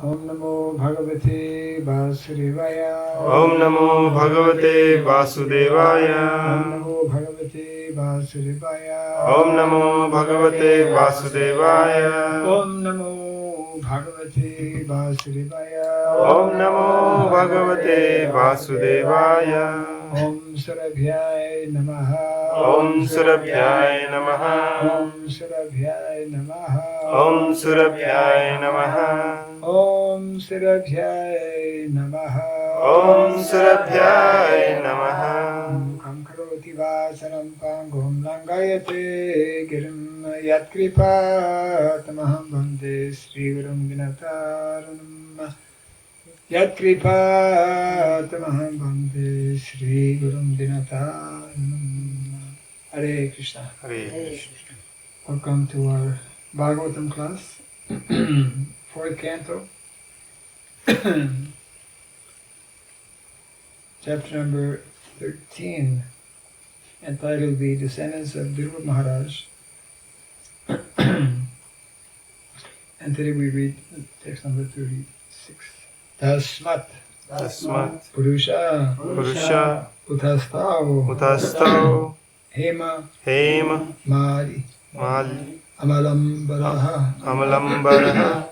Om Namo Bhagavate Vasudevaya. Om Namo Bhagavate Vasudevaya. Om Namo Bhagavate Vasudevaya. Om Namo Bhagavate Vasudevaya. Om Namo Bhagavate Vasudevaya. Om Namo Bhagavate Vasudevaya. Om Surabhyay Namaha. Om Surabhyay Namaha. Om Surabhyay Namaha. Om Surabhyay Namaha. Om Surabhyay Namaha. Om Surabhyay Namaha. Mukhaṁ karoti vāsaram pāṅgom langayate girim yatkripa tamaham bhante Sri Gurum Dinataranam. Yatkripa tamaham bhante Sri Gurum Dinataranam. Hare Krishna. Hare Krishna. Welcome to our Bhagavatam class, fourth canto, chapter number 13, entitled The Descendants of Dhruva Maharaj. And today we read text number 36. Tasmat Tasmat Purusha Purusha Utastao Utastau Hema Hema Mari Mali Amalambaraha Amalambaraha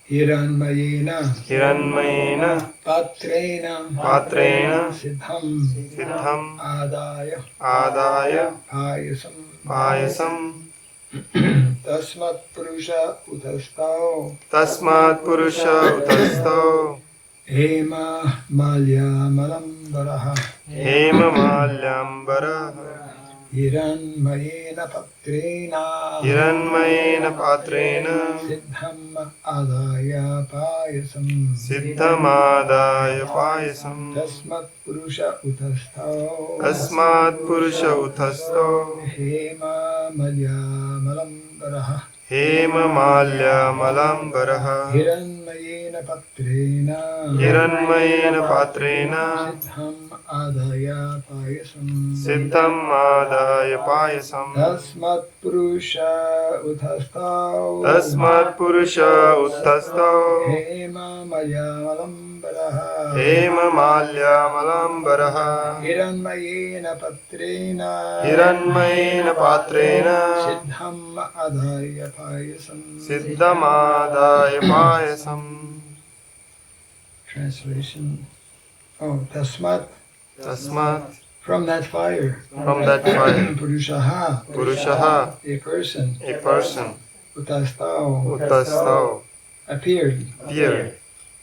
Hiranmayena Hiranmayena Patrena Patrena Siddham Siddham Adaya Adaya Payasam Payasam. Tasmat Purusha Utastao Tasmat Purusha Utastau Hema Malya Malambaraha Hema Malyambaraha Hiranmayena Patrena Hiranmayena Patrena Siddham Adaya Payasam Siddhamadaya Payasam. Tasmat Purusha Utastao Tasmat Purusha Utastau Hema Malya Malambaraha Hema Malyamalambaraha Hiranmayena Patrena Hiranmayena Patrena Siddham Adaya Payasam Siddham Adaya Payasam. Tasmat Purusha Utastao Tasmat Purusha Utastau Hema Malya Malambaraha Hema Malyamalambaraha Hiranmayena Patrena Hiranmayena Patrena Siddham Adaya Payasam. Siddhamadaya Payasam. Translation. Oh, Tasmat, Tasmat from that fire. from that fire. Purushaha, Purushaha a person. a person. Utastao, Utastau appeared. appeared.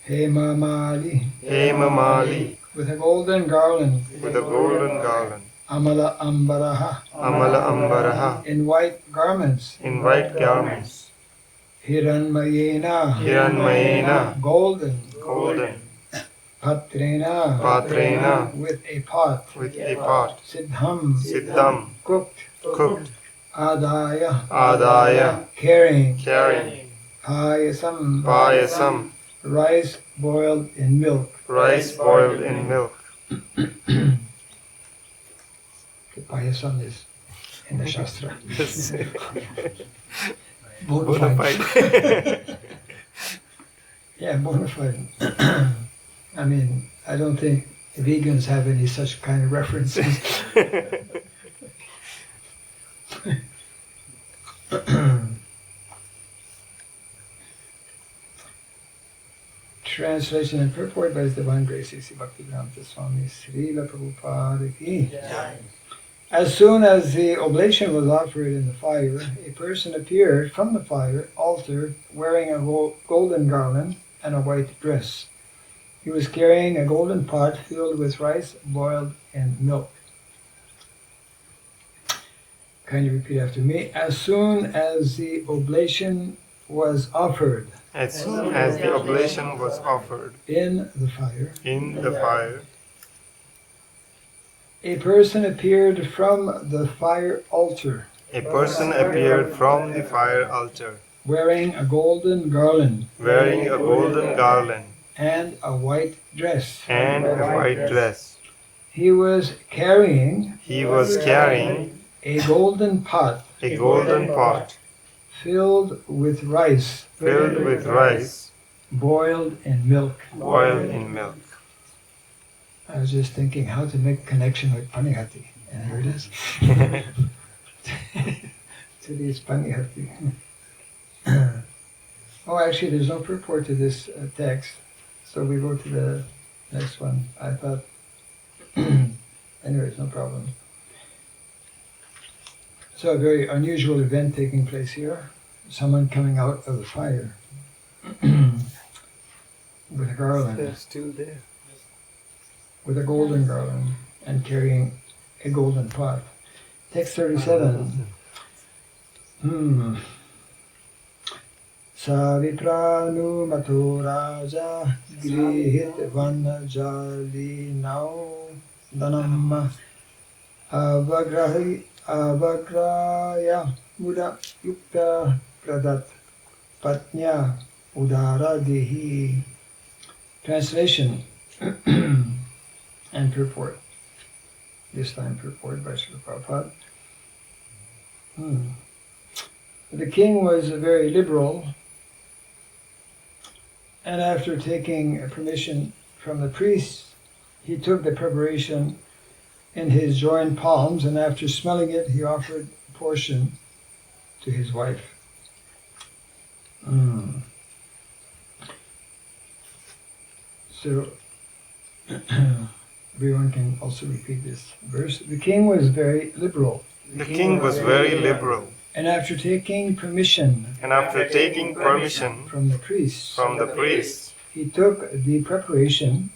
Hema Mali, Hema Mali with a golden garland. with a golden garland. Amala Ambaraha, Amala Ambaraha in white garments. in white garments. Hiranmayena, Hiranmayena golden. golden. Patrena, Patrena with a pot. with a pot. Siddham, Siddham cooked. cooked. Adaya, Adaya carrying. carrying. Payasam, Payasam rice boiled in milk. rice boiled in milk. Payasam is in the Shastra. Bona Bona fide. fide. Yeah, bona fide. I mean, I don't think vegans have any such kind of references. Translation and purport by His Divine Grace Sri Bhakti Swami Srila Prabhupada ki. As soon as the oblation was offered in the fire, a person appeared from the fire altar wearing a golden garland and a white dress. He was carrying a golden pot filled with rice boiled in milk. Kindly repeat after me. As soon as the oblation was offered As soon as the oblation was offered in the fire, in the fire, a person appeared from the fire altar a person appeared from the fire altar wearing a golden garland wearing a golden garland and a white dress. and a white dress. He was carrying He was carrying a golden pot a golden pot filled with rice boiled in milk. boiled in milk. I was just thinking how to make connection with Panihati, and here it is. Today's Panihati. Oh, actually, there's no purport to this text, so we go to the next one. I thought, anyways, no problem. So a very unusual event taking place here. Someone coming out of the fire with a garland. There's two there. With a golden garland and carrying a golden pot. Text 37. Savipranu Mato Raja Grihit Vanajali Nau Danam Avagraya Muda Yukta Pradat Patnya Udara Dehi. Translation and purport. This time purport by Srila Prabhupada. The king was very liberal, and after taking permission from the priests, he took the preparation in his joined palms, and after smelling it, he offered a portion to his wife. So, everyone can also repeat this verse. The king was very liberal. The king was very liberal. And after taking permission from the priests, he took the preparation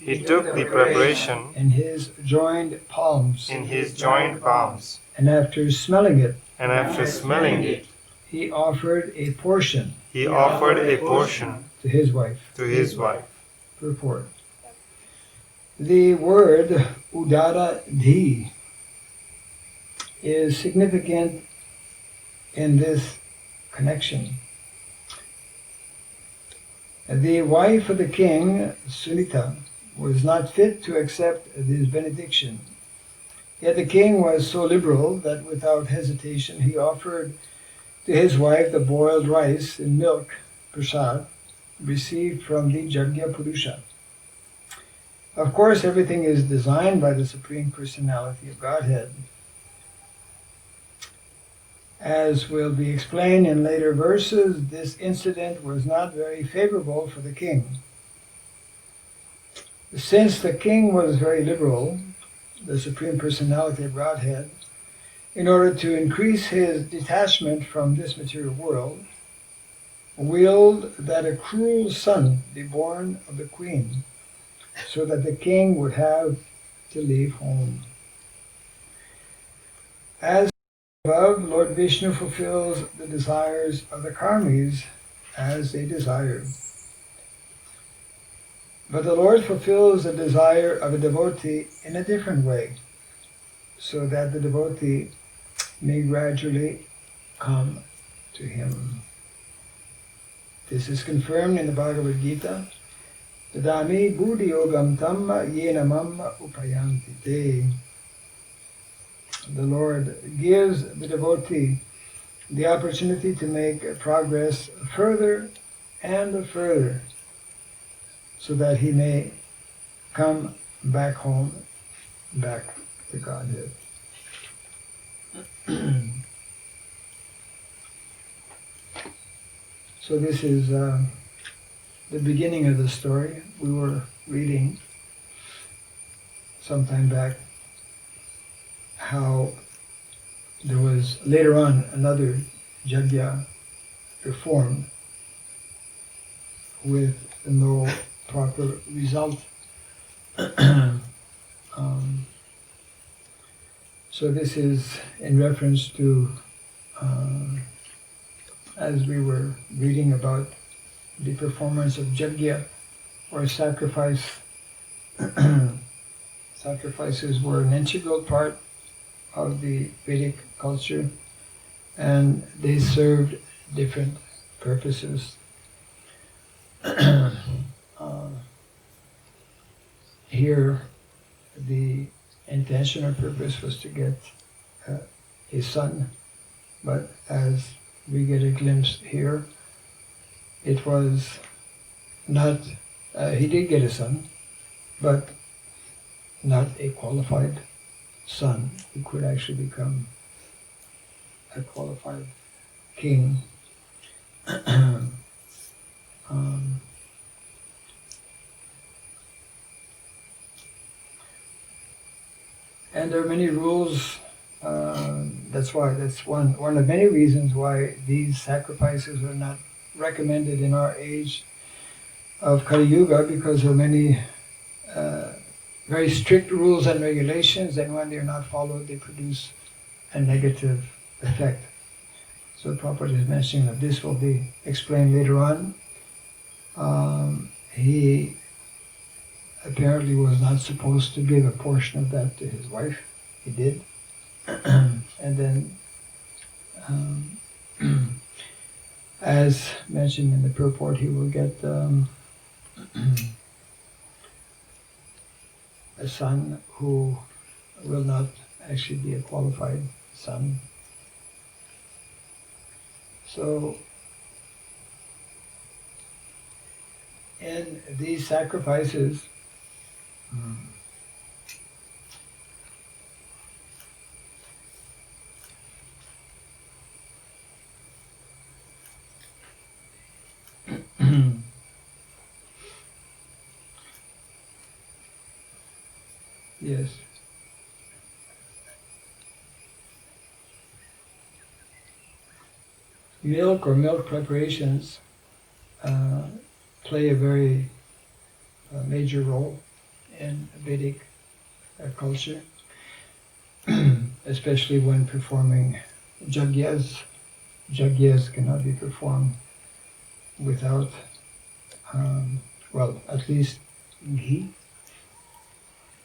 in his joined palms. And after smelling it, he offered a portion to his wife. Purport. The word udara dhi is significant in this connection. The wife of the king, Sunita, was not fit to accept this benediction. Yet the king was so liberal that without hesitation he offered to his wife the boiled rice and milk, prasad, received from the Jagya Purusha. Of course, everything is designed by the Supreme Personality of Godhead. As will be explained in later verses, this incident was not very favorable for the king. Since the king was very liberal, the Supreme Personality of Godhead, in order to increase his detachment from this material world, willed that a cruel son be born of the queen, so that the king would have to leave home. As above, Lord Vishnu fulfills the desires of the karmis as they desire. But the Lord fulfills the desire of a devotee in a different way, so that the devotee may gradually come to him. This is confirmed in the Bhagavad Gita. Tadami buddhi yogam tamma yenamam upayanti te. The Lord gives the devotee the opportunity to make progress further and further, so that he may come back home, back to Godhead. So this is the beginning of the story. We were reading some time back how there was later on another Jagya performed with no proper result. So this is in reference to, as we were reading about the performance of Jagya, or sacrifice. Sacrifices were an integral part of the Vedic culture, and they served different purposes. Here, the intention or purpose was to get a son, but as we get a glimpse here, it was not, he did get a son, but not a qualified son who could actually become a qualified king. And there are many rules. That's one of many reasons why these sacrifices are not recommended in our age of Kali Yuga, because there are many very strict rules and regulations, and when they're not followed, they produce a negative effect. So Prabhupada is mentioning that this will be explained later on. He apparently was not supposed to give a portion of that to his wife. He did. And then, as mentioned in the purport, he will get a son who will not actually be a qualified son. So, in these sacrifices, yes. Milk or milk preparations play a very major role in Vedic culture, especially when performing jagyas. Jagyas cannot be performed without, at least ghee.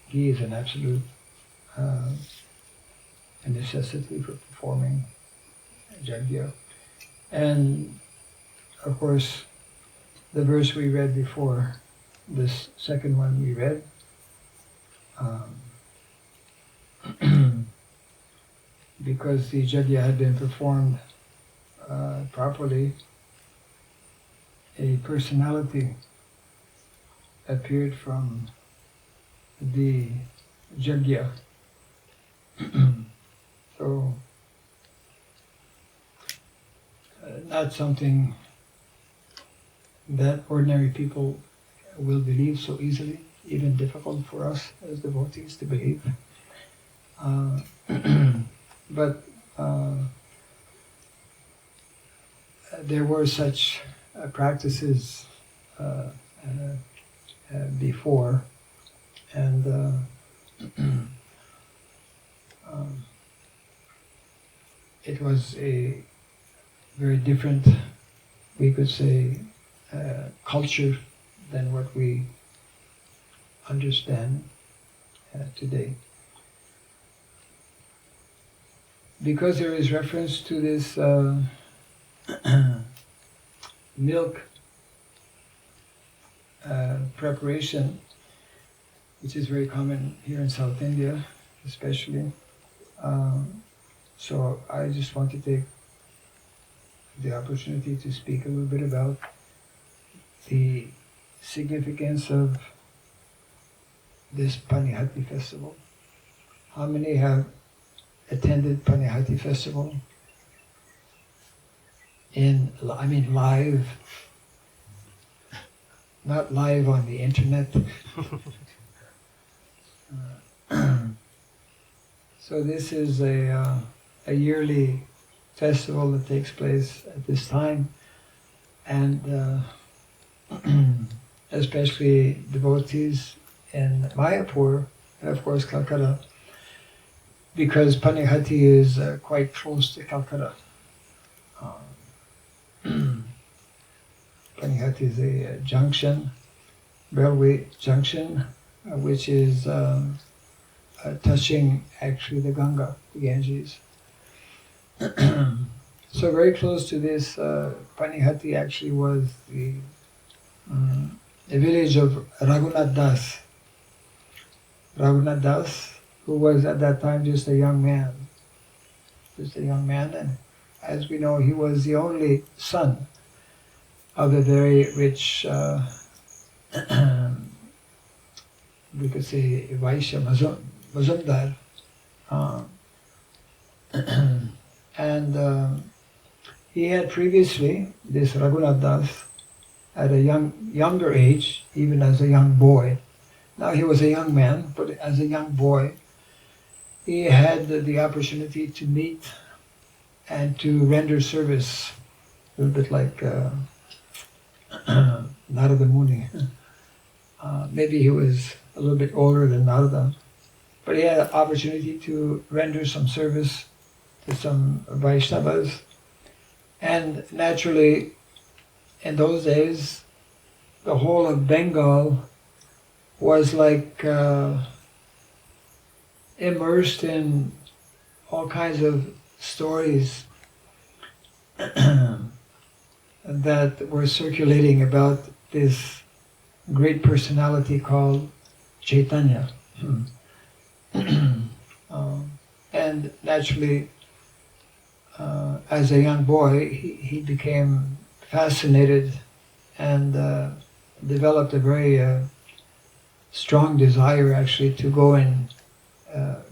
Ghee is an absolute a necessity for performing jagya. And of course, the verse we read before, this second one we read, because the jagya had been performed properly, a personality appeared from the jagya. So, not something that ordinary people will believe so easily, even difficult for us as devotees to believe. But there were such practices before, and it was a very different, we could say, culture than what we understand today. Because there is reference to this milk preparation, which is very common here in South India, especially. So I just want to take the opportunity to speak a little bit about the significance of this Panihati festival. How many have attended Panihati festival? Live, not live on the internet. So this is a yearly festival that takes place at this time, and especially devotees in Mayapur, and of course Calcutta, because Panihati is quite close to Calcutta. Panihati is a junction, railway junction, which is touching actually the Ganga, the Ganges. So very close to this, Panihati actually was the village of Raghunath Das. Raghunath Das, who was at that time just a young man. And as we know, he was the only son of a very rich we could say Vaishya Mazumdar. And he had previously, this Raghunath Das, at a younger age, even as a young boy. Now he was a young man, but as a young boy, he had the opportunity to meet and to render service, a little bit like Narada Muni. Maybe he was a little bit older than Narada, but he had an opportunity to render some service to some Vaishnavas. And naturally, in those days, the whole of Bengal was like immersed in all kinds of stories that were circulating about this great personality called Chaitanya. And naturally, as a young boy, he became fascinated and developed a very strong desire actually to go and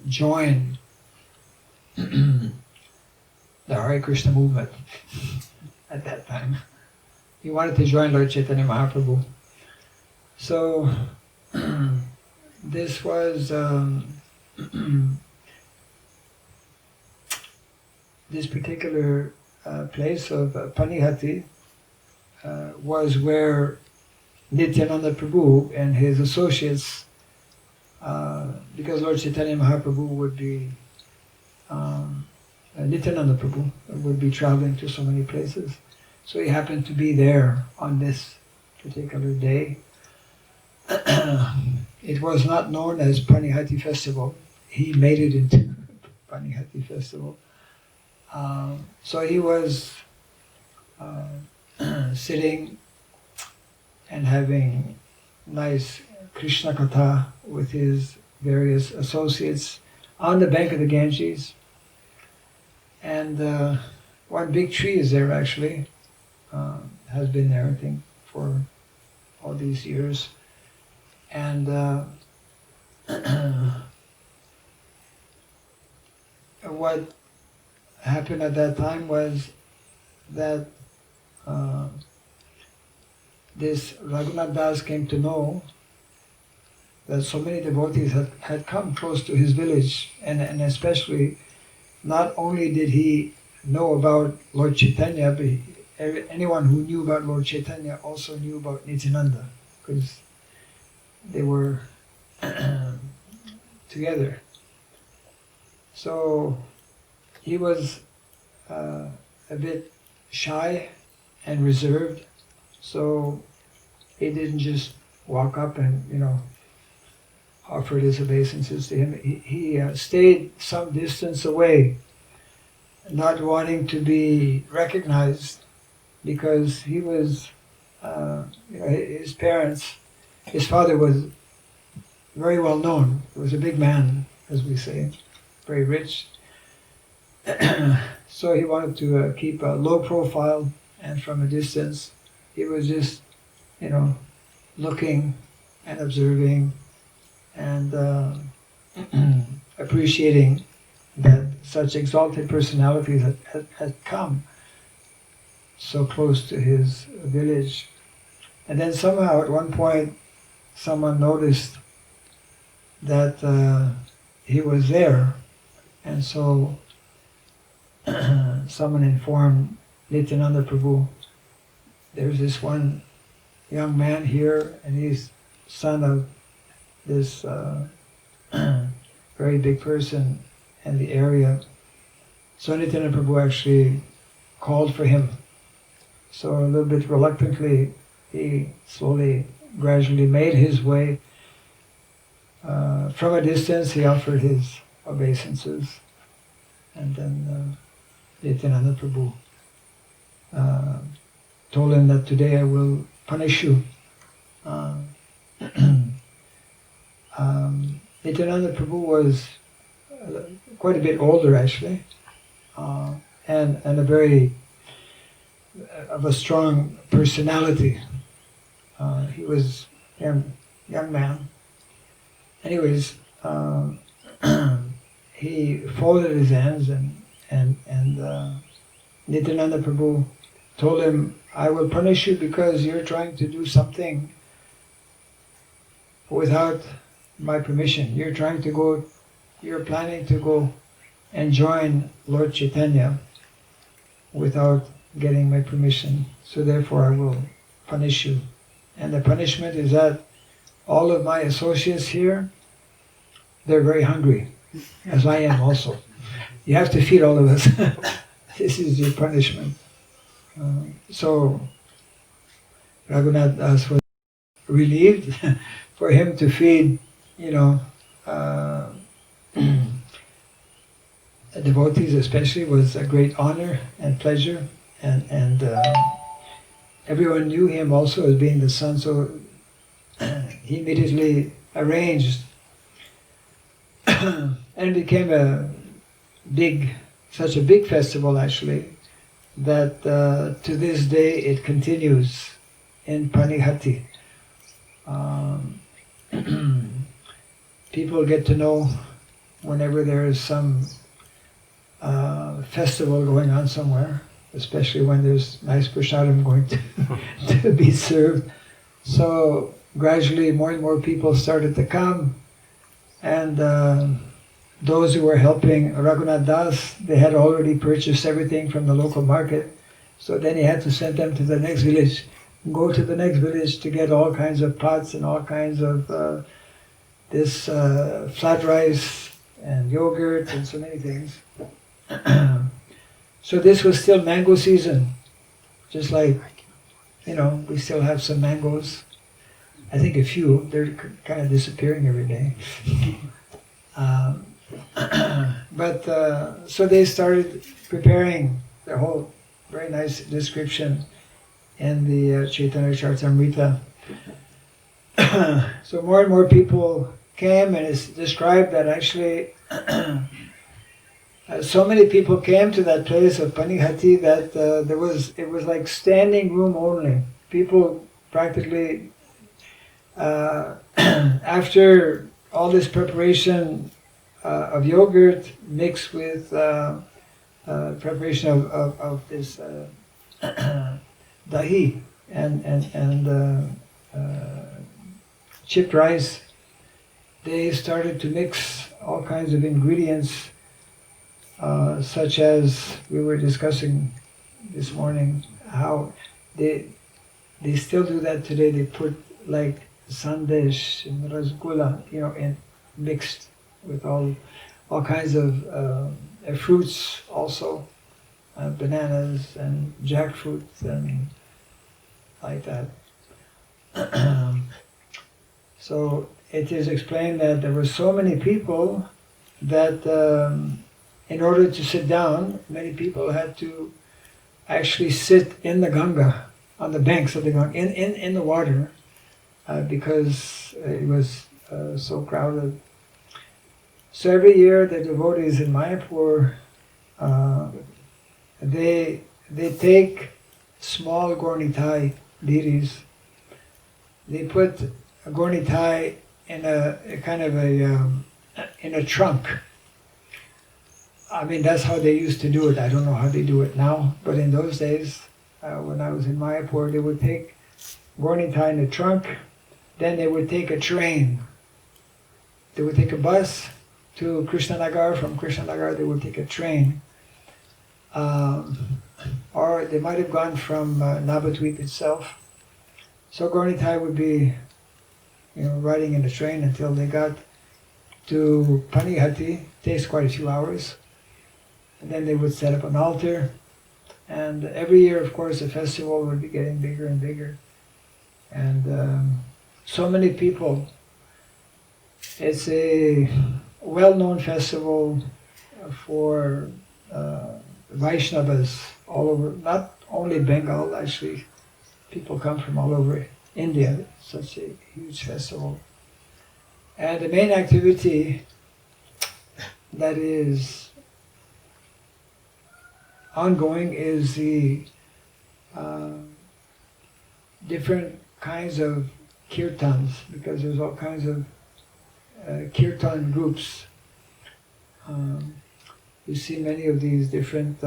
join the Hare Krishna movement at that time. He wanted to join Lord Chaitanya Mahaprabhu. So this was this particular place of Panihati was where Nityananda Prabhu and his associates, because Lord Chaitanya Mahaprabhu would be, Nityananda Prabhu would be traveling to so many places. So he happened to be there on this particular day. It was not known as Panihati Festival. He made it into Panihati Festival. So he was sitting and having nice Krishna Katha with his various associates on the bank of the Ganges. And one big tree is there actually, has been there I think for all these years. And what happened at that time was that this Raghunath Das came to know that so many devotees had come close to his village, and especially not only did he know about Lord Chaitanya, but anyone who knew about Lord Chaitanya also knew about Nityananda, because they were together. So he was a bit shy and reserved, so he didn't just walk up and, offered his obeisances to him. He stayed some distance away, not wanting to be recognized, because he was, his parents, his father was very well known. He was a big man, as we say, very rich. So he wanted to keep a low profile, and from a distance, he was just, looking and observing and appreciating that such exalted personalities had come so close to his village. And then somehow at one point someone noticed that he was there, and so someone informed Nityananda Prabhu, there's this one young man here and he's son of this very big person in the area. So Nityananda Prabhu actually called for him. So a little bit reluctantly, he slowly, gradually made his way. From a distance, he offered his obeisances, and then Nityananda Prabhu told him that today I will punish you. Nityananda Prabhu was quite a bit older actually, and a very of a strong personality. He was young man. Anyways, he folded his hands and Nityananda Prabhu told him, I will punish you because you're trying to do something without my permission. You're planning to go and join Lord Chaitanya without getting my permission. So therefore I will punish you. And the punishment is that all of my associates here, they're very hungry, as I am also. You have to feed all of us. This is your punishment. So Raghunath Das was relieved. For him to feed, devotees especially was a great honor and pleasure, and everyone knew him also as being the son, so he immediately arranged and it became such a big festival actually, that to this day it continues in Panihati. People get to know whenever there is some festival going on somewhere, especially when there's nice prasadam going to be served. So gradually more and more people started to come, and those who were helping Raghunath Das, they had already purchased everything from the local market, so then he had to send them to the next village, go to the next village to get all kinds of pots and all kinds of this flat rice and yogurt and so many things. So this was still mango season, just like, we still have some mangoes. I think a few, they're kind of disappearing every day. So they started preparing the whole very nice description in the Chaitanya Charitamrita. So more and more people came, and it's described that actually so many people came to that place of Panihati that it was like standing room only. People practically, after all this preparation of yogurt mixed with preparation of this dahi and chipped rice, they started to mix all kinds of ingredients, such as we were discussing this morning, how they still do that today. They put like sandesh and rasgulla, in mixed with all kinds of fruits also, bananas and jackfruit and like that. So it is explained that there were so many people that in order to sit down, many people had to actually sit in the Ganga, on the banks of the Ganga, in the water, because it was so crowded. So every year the devotees in Mayapur, they take small gornitai deities. They put a gornitai in a kind of in a trunk. I mean, that's how they used to do it. I don't know how they do it now, but in those days, when I was in Mayapur, they would take gornitai in a trunk. Then they would take a train. They would take a bus to Krishnanagar. From Krishnanagar, they would take a train. Or they might have gone from Navadvip itself. So gornitai would be, riding in the train until they got to Panihati. Takes quite a few hours. And then they would set up an altar. And every year, of course, the festival would be getting bigger and bigger. And so many people. It's a well-known festival for Vaishnavas all over, not only Bengal, actually. People come from all over India. It's such a huge festival. And the main activity that is ongoing is the different kinds of kirtans, because there's all kinds of kirtan groups. You see many of these different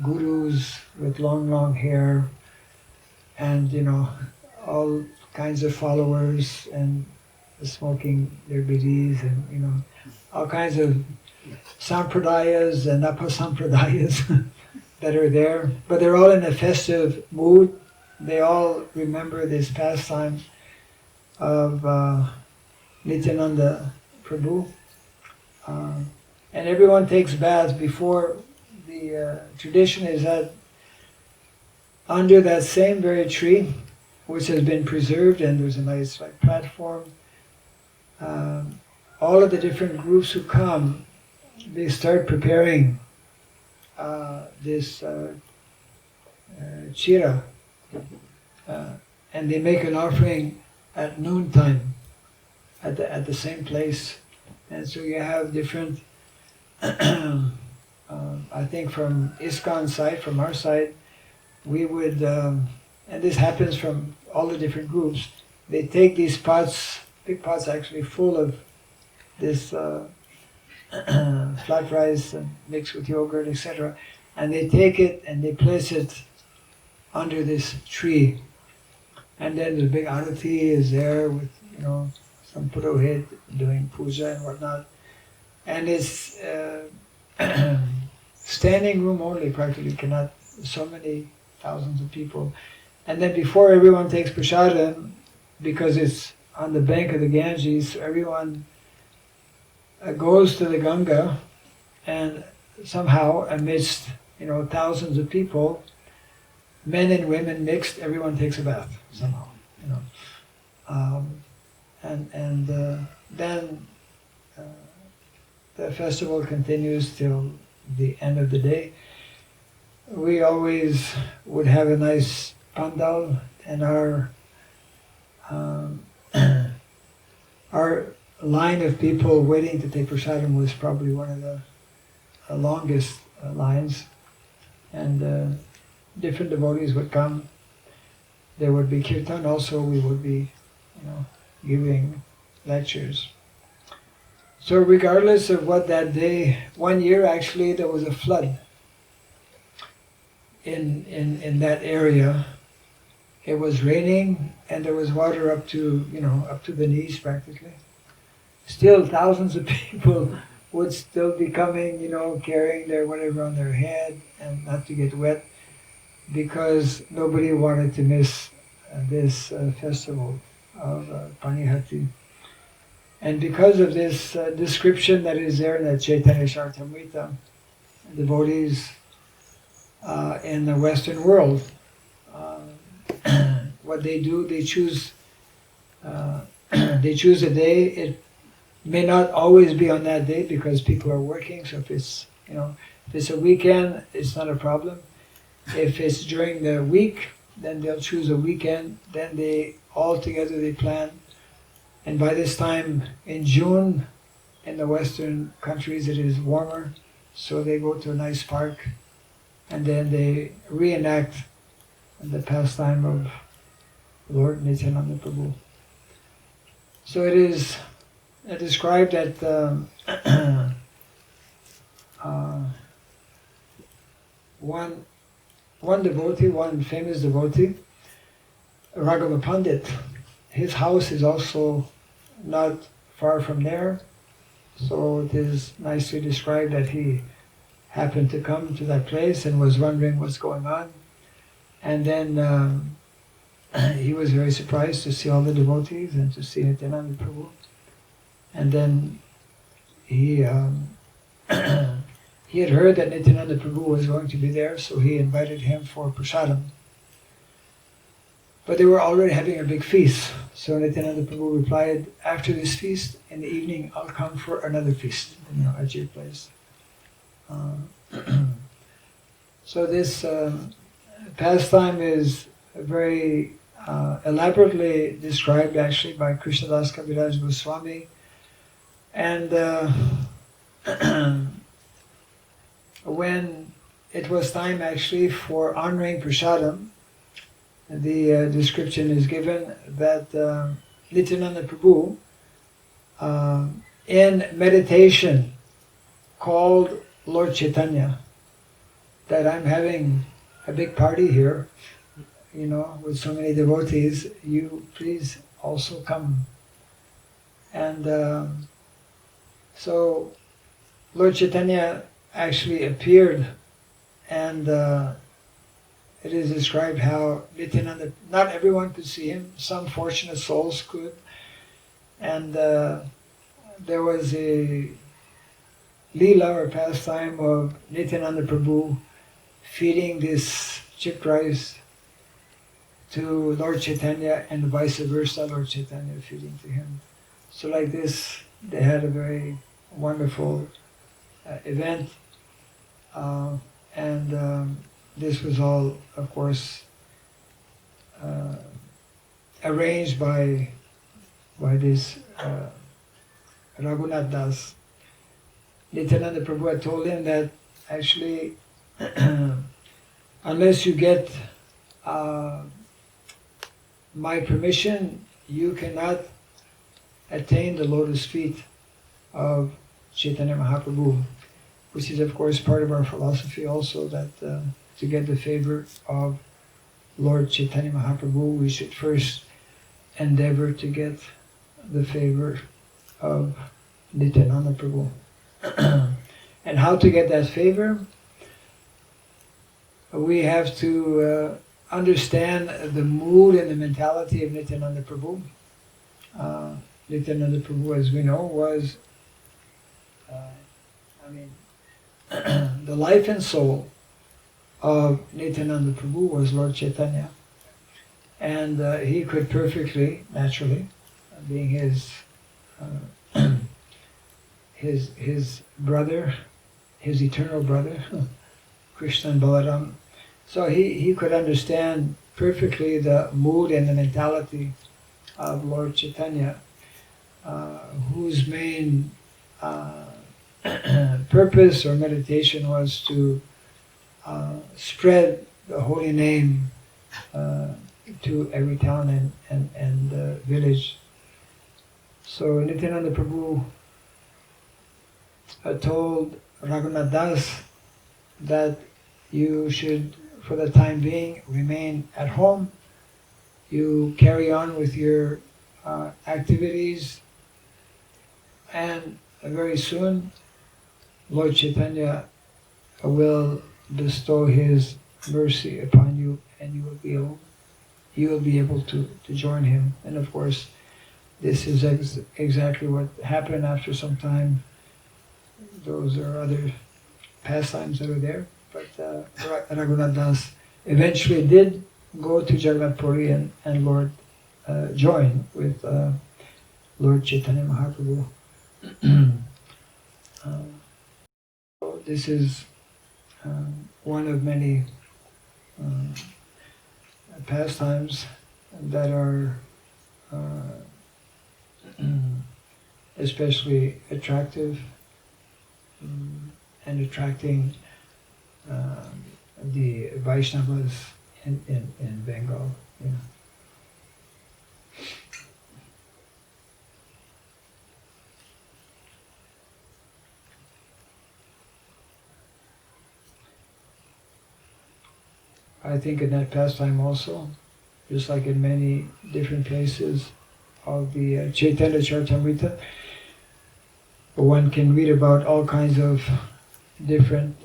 gurus with long hair, and all kinds of followers, and smoking their bidis, and all kinds of sampradayas and apasampradayas that are there. But they're all in a festive mood. They all remember this pastime of Nityananda Prabhu. And everyone takes baths before. The tradition is that under that same very tree, which has been preserved, and there's a nice platform, all of the different groups who come, they start preparing this chira, and they make an offering at noontime at the same place. And so you have different, I think from ISKCON side, from our side, we would, and this happens from all the different groups, they take these pots, big pots actually, full of this flat rice and mixed with yogurt, etc. And they take it and they place it under this tree. And then the big arati is there with, some purohit doing puja and whatnot. And it's standing room only, practically, cannot, so many thousands of people. And then before everyone takes prasadam, because it's on the bank of the Ganges, everyone goes to the Ganga, and somehow amidst thousands of people, men and women mixed, everyone takes a bath somehow. Then the festival continues till the end of the day. We always would have a nice pandal, and our line of people waiting to take prasadam was probably one of the longest lines, and different devotees would come. There would be kirtan also. We would be, giving lectures. So regardless of what that day, one year actually there was a flood in that area. It was raining and there was water up to the knees practically. Still thousands of people would still be coming, carrying their whatever on their head and not to get wet, because nobody wanted to miss this festival of Panihati. And because of this description that is there in the Chaitanya Charitamrita, devotees in the Western world, what they do, they choose a day. It may not always be on that day because people are working. So if it's a weekend, it's not a problem. If it's during the week, then they'll choose a weekend. Then they all together they plan. And by this time in June, in the Western countries, it is warmer, so they go to a nice park, and then they reenact the pastime of Lord Nityananda Prabhu. So it is described that one devotee, one famous devotee, Raghava Pandit, his house is also not far from there. So it is nicely described that he happened to come to that place and was wondering what's going on. And then he was very surprised to see all the devotees and to see Nityananda Prabhu. And then he he had heard that Nityananda Prabhu was going to be there, so he invited him for prasadam. But they were already having a big feast. So Nityananda Prabhu replied, after this feast, in the evening, I'll come for another feast, at your place. So this pastime is very elaborately described actually by Krishnadas Kaviraj Goswami. And when it was time actually for honoring prasadam, the description is given that Nityananda Prabhu, in meditation, called Lord Chaitanya, that I'm having a big party here, with so many devotees, you please also come. And so Lord Chaitanya actually appeared, and it is described how Nityananda, not everyone could see him, some fortunate souls could, and there was a Leela or pastime of Nityananda Prabhu feeding this chipped rice to Lord Chaitanya and vice versa, Lord Chaitanya feeding to him. So like this, they had a very wonderful event, and this was all, of course, arranged by this Raghunath Das. Nityananda Prabhu had told him that actually, unless you get my permission, you cannot attain the lotus feet of Chaitanya Mahaprabhu, which is of course part of our philosophy also, that to get the favor of Lord Chaitanya Mahaprabhu, we should first endeavor to get the favor of Nityananda Prabhu. And how to get that favor? We have to understand the mood and the mentality of Nityananda Prabhu. Nityananda Prabhu, as we know, was the life and soul of Nityananda Prabhu was Lord Chaitanya, and he could perfectly, naturally, being his brother, his eternal brother, Krishna and Balaram. So he could understand perfectly the mood and the mentality of Lord Chaitanya, whose main purpose or meditation was to spread the holy name to every town and village. So Nityananda Prabhu told Raghunath Das that you should, for the time being, remain at home. You carry on with your activities, and very soon Lord Chaitanya will bestow his mercy upon you, and you will be able to join him. And of course, this is exactly what happened after some time. Those are other pastimes that are there. But Raghunath Das eventually did go to Jagannath Puri and Lord join with Lord Chaitanya Mahaprabhu. So this is one of many pastimes that are especially attractive and attracting the Vaishnavas in Bengal. Yeah. I think in that pastime also, just like in many different places of the Chaitanya Charitamrita, one can read about all kinds of different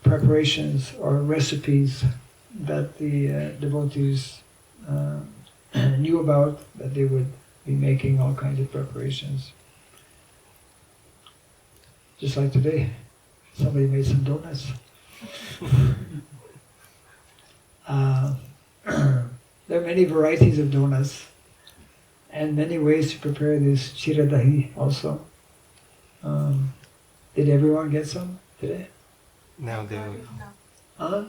preparations or recipes that the devotees knew about, that they would be making all kinds of preparations. Just like today, somebody made some donuts. There are many varieties of donuts and many ways to prepare this chira dahi also. Did everyone get some today? Now Huh?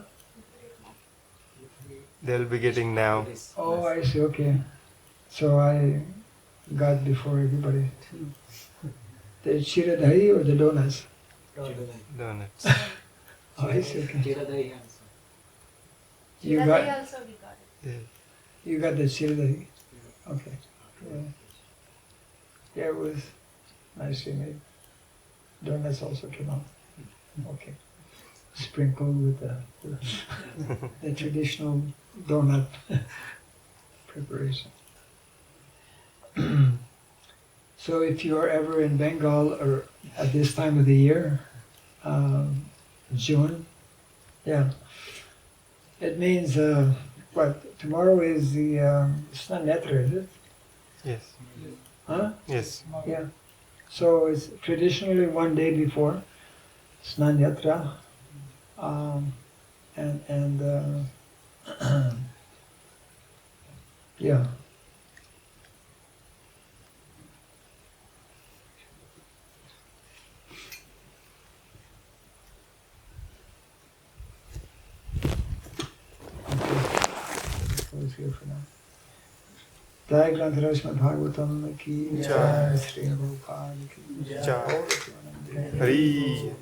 they'll be getting now. Oh, I see, okay. So I got before everybody. The chira dahi or the donuts? Donuts. Oh, I see, okay. Chira dahi also. You Chira got? dahi also we got it. Yeah. You got the chili? Okay. Yeah. Yeah, it was nicely made. Donuts also came out. Okay. Sprinkled with the traditional donut preparation. So if you are ever in Bengal or at this time of the year, June, yeah, it means what? Tomorrow is the Snan Netra, is it? Yes. Huh? Yes. Yeah. So it's traditionally one day before Snan Yatra, and yeah. Close here for now. Jai Granthara Srimad Bhagavatam ki Jai. Jai Sri Prabhupada ki Jai. Hari.